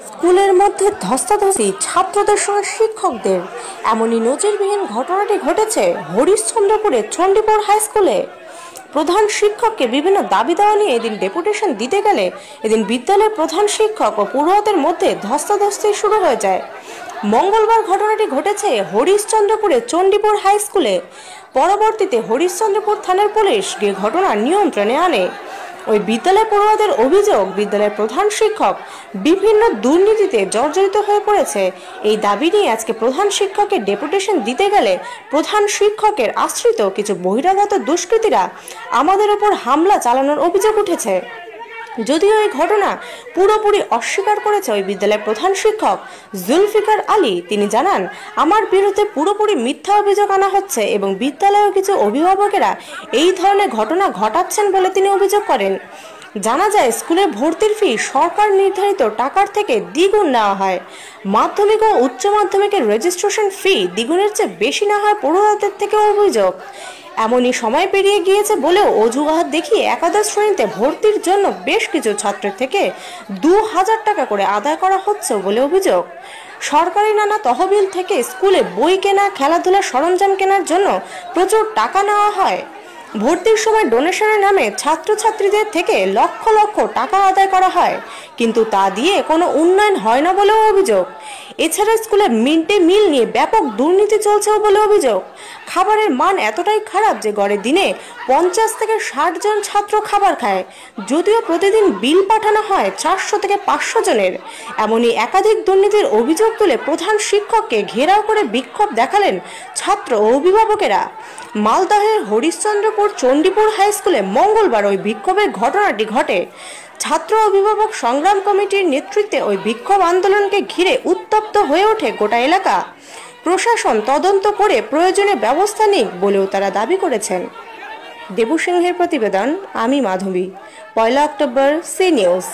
স্কুলের মধ্যে ধস্তাধস্তি ছাত্রদের সঙ্গে শিক্ষকদের, এমনই নজিরবিহীন ঘটনাটি ঘটেছে হরিশ্চন্দ্রপুরে চণ্ডীপুর হাই স্কুলে। প্রধান শিক্ষককে বিভিন্ন দাবি দেওয়া নিয়ে এদিন ডেপুটেশন দিতে গেলে এদিন বিদ্যালয়ের প্রধান শিক্ষক ও পড়ুয়াদের মধ্যে ধস্তাধস্তি শুরু হয়ে যায়। মঙ্গলবার ঘটনাটি ঘটেছে হরিশ্চন্দ্রপুরে চণ্ডীপুর হাই স্কুলে। পরবর্তীতে হরিশ্চন্দ্রপুর থানার পুলিশ গিয়ে ঘটনা নিয়ন্ত্রণে আনে। ওই বিদ্যালয় পড়ুয়াদের অভিযোগ, বিদ্যালয়ের প্রধান শিক্ষক বিভিন্ন দুর্নীতিতে জর্জরিত হয়ে পড়েছে। এই দাবি নিয়ে আজকে প্রধান শিক্ষকের ডেপুটেশন দিতে গেলে প্রধান শিক্ষকের আশ্রিত কিছু বহিরাগত দুষ্কৃতীরা আমাদের উপর হামলা চালানোর অভিযোগ উঠেছে। যদিও এই ঘটনা পুরোপুরি অস্বীকার করেছে ওই বিদ্যালয়ের প্রধান শিক্ষক জুলফিকার আলী। তিনি জানান, আমার বিরুদ্ধে পুরোপুরি মিথ্যা অভিযোগ আনা হচ্ছে এবং বিদ্যালয়ের কিছু অভিভাবকেরা এই ধরনের ঘটনা ঘটাচ্ছেন বলে তিনি অভিযোগ করেন। জানা যায়, স্কুলে ভর্তির ফি সরকার নির্ধারিত টাকার থেকে দ্বিগুণ নেওয়া হয়। মাধ্যমিক ও উচ্চ মাধ্যমিকের রেজিস্ট্রেশন ফি দ্বিগুণের চেয়ে বেশি নেওয়া হয় পড়ুয়াদের থেকে অভিযোগ। এমনই সময় পেরিয়ে গিয়েছে বলেও অজুহাত দেখিয়ে একাদশ শ্রেণীতে ভর্তির জন্য বেশ কিছু ছাত্রের থেকে 2000 টাকা করে আদায় করা হচ্ছে বলে অভিযোগ। সরকারি নানা তহবিল থেকে স্কুলে বই কেনা, খেলাধুলার সরঞ্জাম কেনার জন্য প্রচুর টাকা নেওয়া হয়। ভর্তির সময় ডোনেশনের নামে ছাত্রছাত্রীদের থেকে লক্ষ লক্ষ টাকা আদায় করা হয়, কিন্তু তা দিয়ে কোনো উন্নয়ন হয় না বলেও অভিযোগ। এছাড়া স্কুলের মিড ডে মিল নিয়ে ব্যাপক দুর্নীতি চলছেও বলে অভিযোগ। খাবারের মান এতটাই খারাপ যে গড়ে দিনে 50 থেকে 60 জন ছাত্র খাবার খায়, যদিও প্রতিদিন বিল পাঠানো হয় 400 থেকে 500 জনের। এমনই একাধিক দুর্নীতির অভিযোগ তুলে প্রধান শিক্ষককে ঘেরাও করে বিক্ষোভ দেখালেন ছাত্র ও অভিভাবকেরা। মালদহের হরিশ্চন্দ্রপুর চণ্ডীপুর হাই স্কুলে মঙ্গলবার ওই বিক্ষোভের ঘটনাটি ঘটে। ছাত্র অভিভাবক সংগ্রাম কমিটির নেতৃত্বে ওই বিক্ষোভ আন্দোলনকে ঘিরে উত্তপ্ত হয়ে ওঠে গোটা এলাকা। প্রশাসন তদন্ত করে প্রয়োজনীয় ব্যবস্থা নিক বলেও তারা দাবি করেছেন। দেবু সিংহের প্রতিবেদন, আমি Madhabi, 1 October, C News.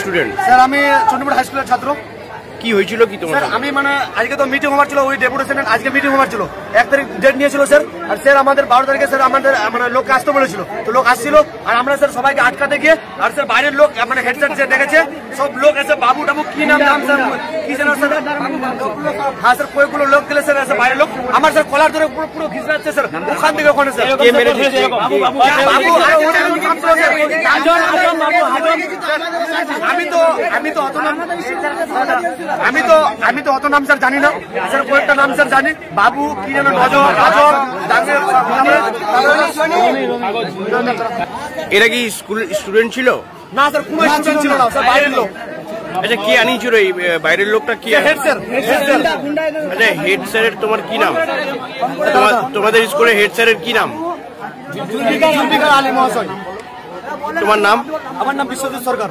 Student sir, আমি চণ্ডীপুর হাই স্কুলের ছাত্র। কি হয়েছিল কি তোমার? স্যার, আমি আজকে তো মিটিং হওয়ার ছিল, ওই ডেপুটেশনের আজকে মিটিং হওয়ার ছিল। 1 তারিখ ডেট নিয়েছিল স্যার। আর স্যার আমাদের 12 তারিখে স্যার আমাদের লোককে আসতে বলেছিল, তো লোক আসছিল। আর আমরা স্যার সবাইকে আটকাতে গিয়ে, আর স্যার বাইরের লোক হেড স্যার যে দেখেছে সব লোক এসে বাবু টাবু কি নাম স্যার কি জানা স্যার, হ্যাঁ স্যার কয়েকগুলো লোক দিলে স্যার এসে বাইরের লোক আমার স্যার কলার ধরে পুরো পুরো ঘিসড়াচ্ছে স্যার ওখান থেকে ওখানে স্যার। আমি তো অত নাম স্যার জানি না স্যার, কয়েকটা নাম স্যার জানি, বাবু কি যেন এরা কি স্কুল স্টুডেন্ট ছিল? না স্যার, কোনো স্টুডেন্ট ছিল না স্যার, বাইরের লোক। আচ্ছা, কে আনিয়েছিল এই বাইরের লোকটা? কি হেড স্যার। আচ্ছা, হেড স্যারের তোমার কি নাম? তোমাদের স্কুলের হেড স্যারের কি নাম? জুলফিকার আলী মহাশয়। তোমার নাম? আমার নাম বিশ্বজিৎ সরকার।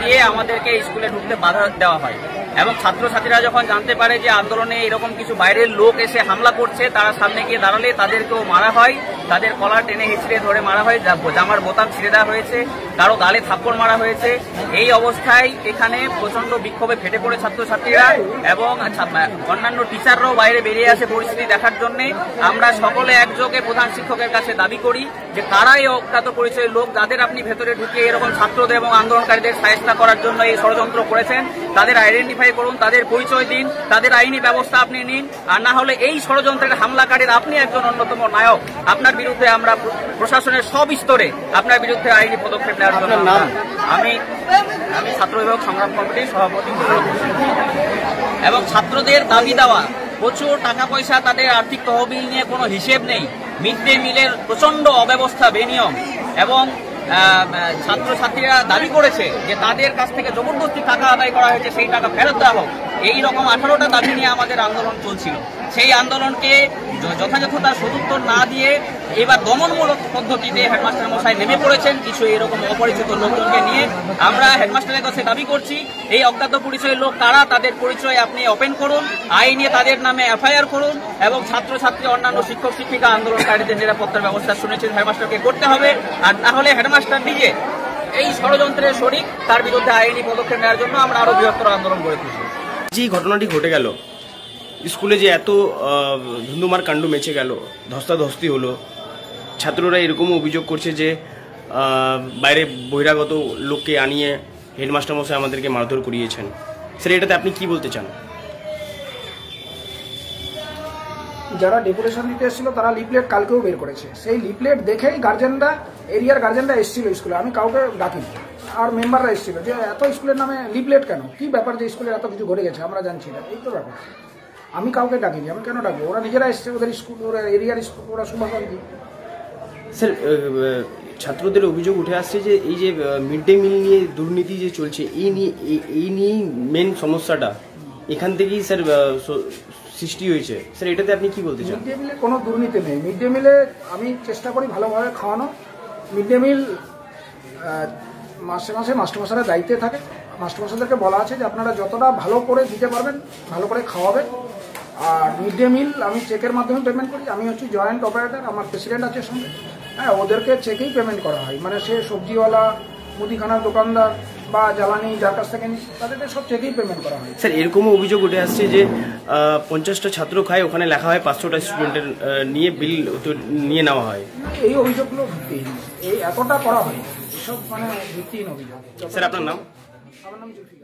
দিয়ে আমাদেরকে স্কুলে ঢুকতে বাধা দেওয়া হয় এবং ছাত্রছাত্রীরা যখন জানতে পারে যে আন্দোলনে এরকম কিছু বাইরের লোক এসে হামলা করছে, তারা সামনে গিয়ে দাঁড়ালে তাদেরকেও মারা হয়, তাদের কলার টেনে হিঁচড়ে ধরে মারা হয়, জামার বোতাম ছিঁড়ে দেওয়া হয়েছে, কারো গালে থাপ্পড় মারা হয়েছে। এই অবস্থায় এখানে প্রচন্ড বিক্ষোভে ফেটে পড়ে ছাত্রছাত্রীরা এবং অন্যান্য টিচাররাও বাইরে বেরিয়ে আসে পরিস্থিতি দেখার জন্য। আমরা সকলে একযোগে প্রধান শিক্ষকের কাছে দাবি করি যে কারা এই অজ্ঞাত পরিচয়ের লোক, যাদের আপনি ভেতরে ঢুকিয়ে এরকম ছাত্রদের এবং আন্দোলনকারীদের সাহায্য করার জন্য এই ষড়যন্ত্র করেছেন, তাদের আইডেন্টিফাই করুন, তাদের পরিচয় দিন, তাদের আইনি ব্যবস্থা আপনি নিন। আর না হলে এই ষড়যন্ত্রের হামলাকারীর আপনি একজন অন্যতম নায়ক, আপনার বিরুদ্ধে আমরা প্রশাসনের সব স্তরে আপনার বিরুদ্ধে আইনি পদক্ষেপ নেওয়ার জন্য আমি ছাত্র বিভাগ সংগ্রাম কমিটির সভাপতি এবং ছাত্রদের দাবি দেওয়া প্রচুর টাকা পয়সা, তাদের আর্থিক তহবিল নিয়ে কোনো হিসেব নেই, মিড ডে মিলের প্রচন্ড অব্যবস্থা, বেনিয়ম এবং ছাত্রছাত্রীরা দাবি করেছে যে তাদের কাছ থেকে জবরদস্তি টাকা আদায় করা হয়েছে, সেই টাকা ফেরত দেওয়া হোক। এইরকম 18টা দাবি নিয়ে আমাদের আন্দোলন চলছিল। সেই আন্দোলনকে যথাযথ তার সদুত্তর না দিয়ে এবার দমনমূলক পদ্ধতিতে হেডমাস্টার মশাই নেমে পড়েছেন কিছু এরকম অপরিচিত লোকজনকে নিয়ে। আমরা হেডমাস্টারের কাছে দাবি করছি, এই অজ্ঞাত পরিচয়ের লোক কারা, তাদের পরিচয় আপনি ওপেন করুন, আইনে তাদের নামে এফআইআর করুন এবং ছাত্রছাত্রী অন্যান্য শিক্ষক শিক্ষিকা আন্দোলনকারীদের নিরাপত্তার ব্যবস্থা সুনিশ্চিত হেডমাস্টারকে করতে হবে। আর না হলে হেডমাস্টার নিজে এই ষড়যন্ত্রের শরিক, তার বিরুদ্ধে আইনি পদক্ষেপ নেওয়ার জন্য আমরা আরো বৃহত্তর আন্দোলন গড়ে তুলব। যে ঘটনাটি ঘটে গেল, স্কুলে যে এত ধুন্ধুমার কাণ্ড মেচে গেল, ধস্তাধস্তি হলো, ছাত্ররা এরকমও অভিযোগ করছে যে বাইরে বহিরাগত লোককে আনিয়ে হেডমাস্টার মশাই আমাদেরকে মারধর করিয়েছেন। স্যার, এটাতে আপনি কি বলতে চান? যারা ডেপুটেশন দিতে এসেছিল তারা লিফলেট কালকেও বের করেছে, সেই লিফলেট দেখেই এরিয়ার গার্জেনরা এসেছিল স্কুলে, আমি কাউকে ডাকিনি, আর মেম্বাররা এসেছিল যে এত স্কুলের নামে লিফলেট কেন, কি ব্যাপার যে স্কুলের এত কিছু ঘটে গেছে আমরা জানছি না, এই তো ব্যাপার। আমি কাউকে ডাকিনি, আমি কেন ডাকবো, ওরা নিজেরা এসছে, ওদের স্কুল, ওরা এরিয়ার স্কুল, ওরা শুভাকাঙ্ক্ষী। স্যার, ছাত্রদের অভিযোগ উঠে আসছে যে এই যে মিড ডে মিল নিয়ে দুর্নীতি যে চলছে, এই নিয়েই মেন সমস্যাটা এখান থেকেই স্যার সৃষ্টি হয়েছে। স্যার, এটাতে আপনি কি বলতে চান? মিড ডে মিলে কোনো দুর্নীতি নেই, মিড ডে মিলে আমি চেষ্টা করি ভালোভাবে খাওয়ানো। মিড ডে মিল মাসে মাসে মাস্টারমশাইরা দায়িত্বে থাকে, মাস্টারমশাইদেরকে বলা আছে যে আপনারা যতটা ভালো করে দিতে পারবেন ভালো করে খাওয়াবেন। আর মিড ডে মিল আমি চেকের মাধ্যমে পেমেন্ট করি, আমি হচ্ছি জয়েন্ট অপারেটর, আমার প্রেসিডেন্ট আছে সঙ্গে, হ্যাঁ, ওদেরকে চেকেই পেমেন্ট করা হয়, মানে সে সবজিওয়ালা, মুদিখানার দোকানদার বা জ্বালানি যার কাছ থেকে নিই তাদেরকে সব চেকেই পেমেন্ট করা হয়। স্যার, এরকমও অভিযোগ উঠে আসছে যে 50টা ছাত্র খায়, ওখানে লেখা হয় 500টা স্টুডেন্টের নিয়ে বিল নিয়ে নেওয়া হয়। এই অভিযোগগুলো ভিত্তিহীন, এই এতটা করা হয়, এসব মানে ভিত্তিহীন অভিযোগ। স্যার, আপনার নাম? আমার নাম জুলফিকার।